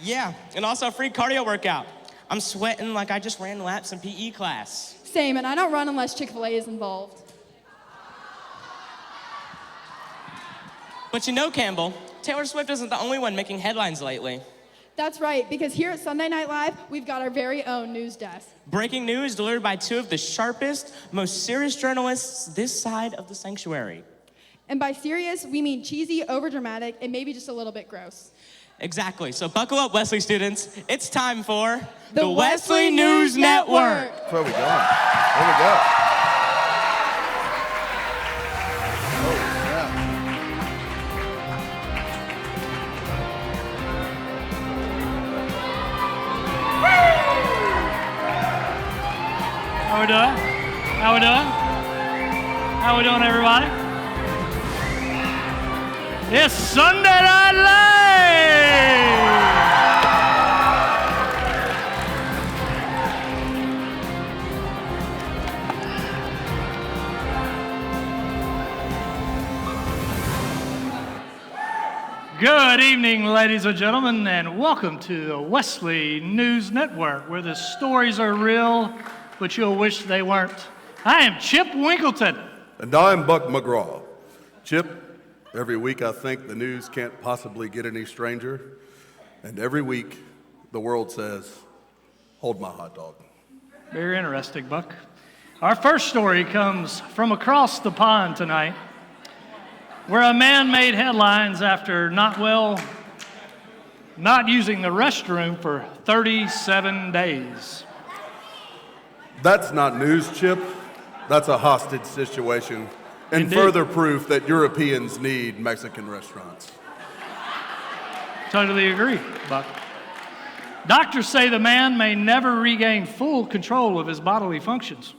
Yeah, and also a free cardio workout. I'm sweating like I just ran laps in PE class. Same, and I don't run unless Chick-fil-A is involved. But you know, Campbell, Taylor Swift isn't the only one making headlines lately. That's right, because here at Sunday Night Live, we've got our very own news desk. Breaking news delivered by two of the sharpest, most serious journalists this side of the sanctuary. And by serious, we mean cheesy, overdramatic, and maybe just a little bit gross. Exactly. So buckle up, Wesley students. It's time for the Wesley News Network. That's where we going. There we go. Oh, yeah. How we doing? How we doing? How we doing, everybody? It's Sunday Night Live! Good evening, ladies and gentlemen, and welcome to the Wesley News Network, where the stories are real, but you'll wish they weren't. I am Chip Winkleton. And I'm Buck McGraw. Chip, every week I think the news can't possibly get any stranger. And every week the world says, hold my hot dog. Very interesting, Buck. Our first story comes from across the pond tonight, where a man made headlines after not using the restroom for 37 days. That's not news, Chip. That's a hostage situation. And Indeed. Further proof that Europeans need Mexican restaurants. Totally agree, Buck. Doctors say the man may never regain full control of his bodily functions.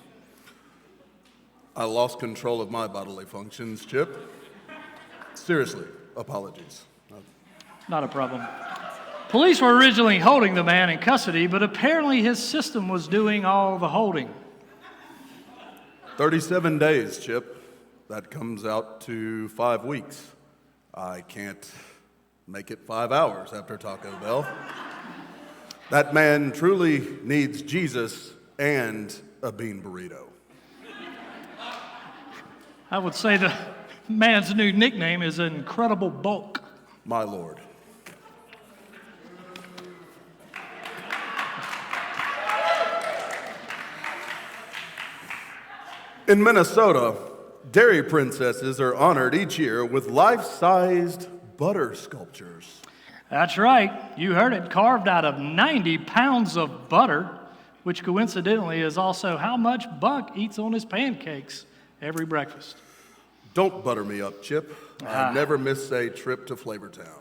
I lost control of my bodily functions, Chip. Seriously, apologies. Not a problem. Police were originally holding the man in custody, but apparently his system was doing all the holding. 37 days, Chip. That comes out to 5 weeks. I can't make it 5 hours after Taco Bell. That man truly needs Jesus and a bean burrito. I would say the man's new nickname is Incredible Bulk. My Lord. In Minnesota, dairy princesses are honored each year with life-sized butter sculptures. That's right. You heard it, carved out of 90 pounds of butter, which coincidentally is also how much Buck eats on his pancakes every breakfast. Don't butter me up, Chip. I never miss a trip to Flavortown.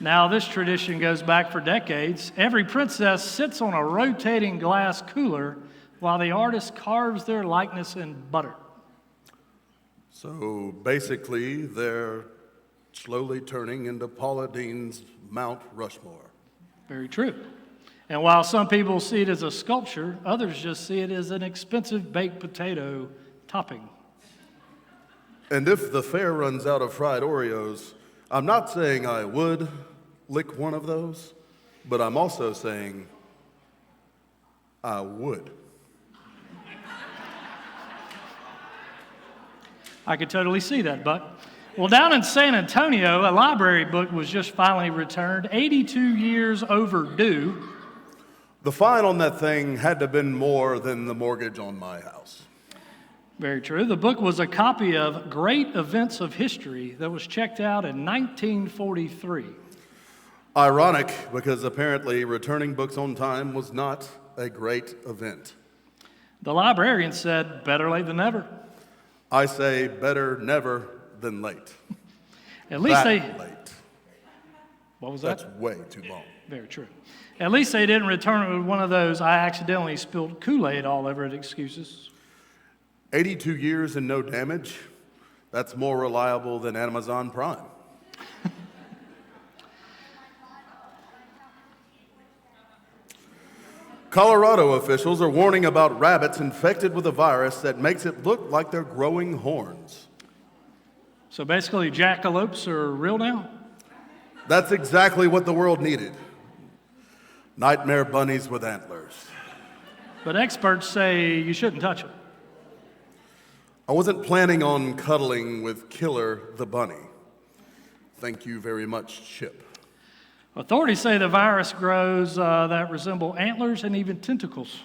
Now, this tradition goes back for decades. Every princess sits on a rotating glass cooler while the artist carves their likeness in butter. So basically, they're slowly turning into Paula Dean's Mount Rushmore. Very true. And while some people see it as a sculpture, others just see it as an expensive baked potato topping. And if the fair runs out of fried Oreos, I'm not saying I would lick one of those, but I'm also saying I would. I could totally see that, Buck. Well, down in San Antonio, a library book was just finally returned, 82 years overdue. The fine on that thing had to have been more than the mortgage on my house. Very true. The book was a copy of Great Events of History that was checked out in 1943. Ironic, because apparently returning books on time was not a great event. The librarian said, better late than never. I say better never than late. At least late. What was that? That's way too long. Very true. At least they didn't return it with one of those I accidentally spilled Kool-Aid all over it excuses. 82 years and no damage. That's more reliable than Amazon Prime. Colorado officials are warning about rabbits infected with a virus that makes it look like they're growing horns. So basically, jackalopes are real now? That's exactly what the world needed. Nightmare bunnies with antlers. But experts say you shouldn't touch them. I wasn't planning on cuddling with Killer the bunny. Thank you very much, Chip. Authorities say the virus grows that resemble antlers and even tentacles.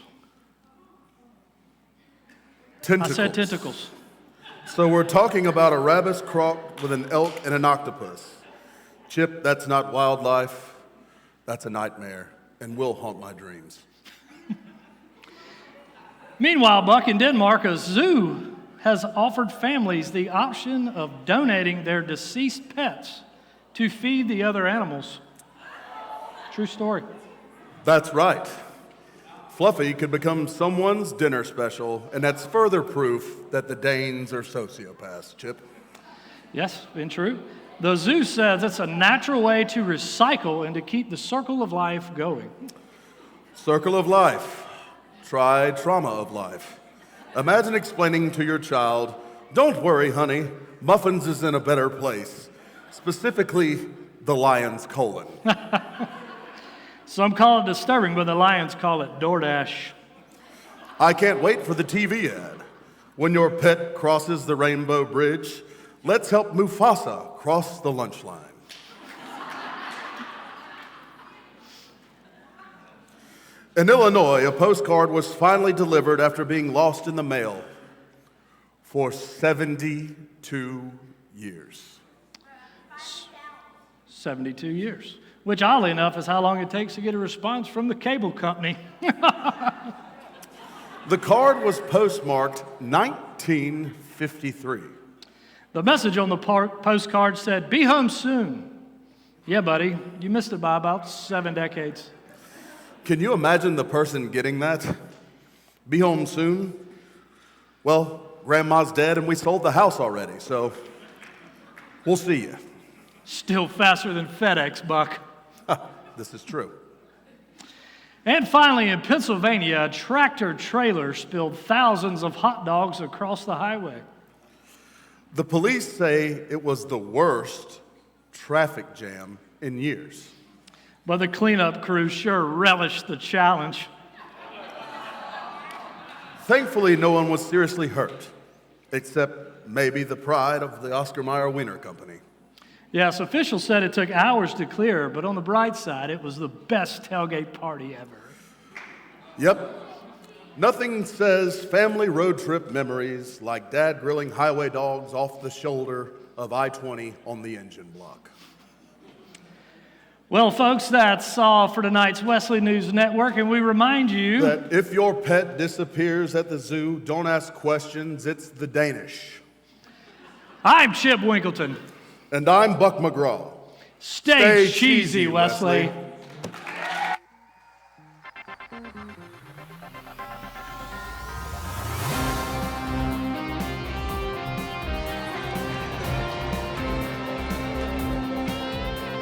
Tentacles. I said tentacles. So we're talking about a rabbit croc with an elk and an octopus. Chip, that's not wildlife. That's a nightmare and will haunt my dreams. Meanwhile, Buck, in Denmark, a zoo has offered families the option of donating their deceased pets to feed the other animals. True story. That's right. Fluffy could become someone's dinner special, and that's further proof that the Danes are sociopaths, Chip. Yes, been true. The zoo says it's a natural way to recycle and to keep the circle of life going. Circle of life. Try trauma of life. Imagine explaining to your child, don't worry, honey, Muffins is in a better place. Specifically, the lion's colon. Some call it disturbing, but the Lions call it DoorDash. I can't wait for the TV ad. When your pet crosses the rainbow bridge, let's help Mufasa cross the lunch line. In Illinois, a postcard was finally delivered after being lost in the mail for 72 years. 72 years, which oddly enough is how long it takes to get a response from the cable company. The card was postmarked 1953. The message on the postcard said, "Be home soon." Yeah, buddy, you missed it by about 7 decades. Can you imagine the person getting that? Be home soon? Well, Grandma's dead and we sold the house already, so we'll see you. Still faster than FedEx, Buck. This is true. And finally, in Pennsylvania, a tractor trailer spilled thousands of hot dogs across the highway. The police say it was the worst traffic jam in years. But the cleanup crew sure relished the challenge. Thankfully, no one was seriously hurt, except maybe the pride of the Oscar Mayer Wiener Company. Yes, officials said it took hours to clear, but on the bright side, it was the best tailgate party ever. Yep. Nothing says family road trip memories like Dad grilling highway dogs off the shoulder of I-20 on the engine block. Well, folks, that's all for tonight's Wesley News Network, and we remind you That if your pet disappears at the zoo, don't ask questions, it's the Danish. I'm Chip Winkleton. And I'm Buck McGraw. Stay cheesy, Wesley.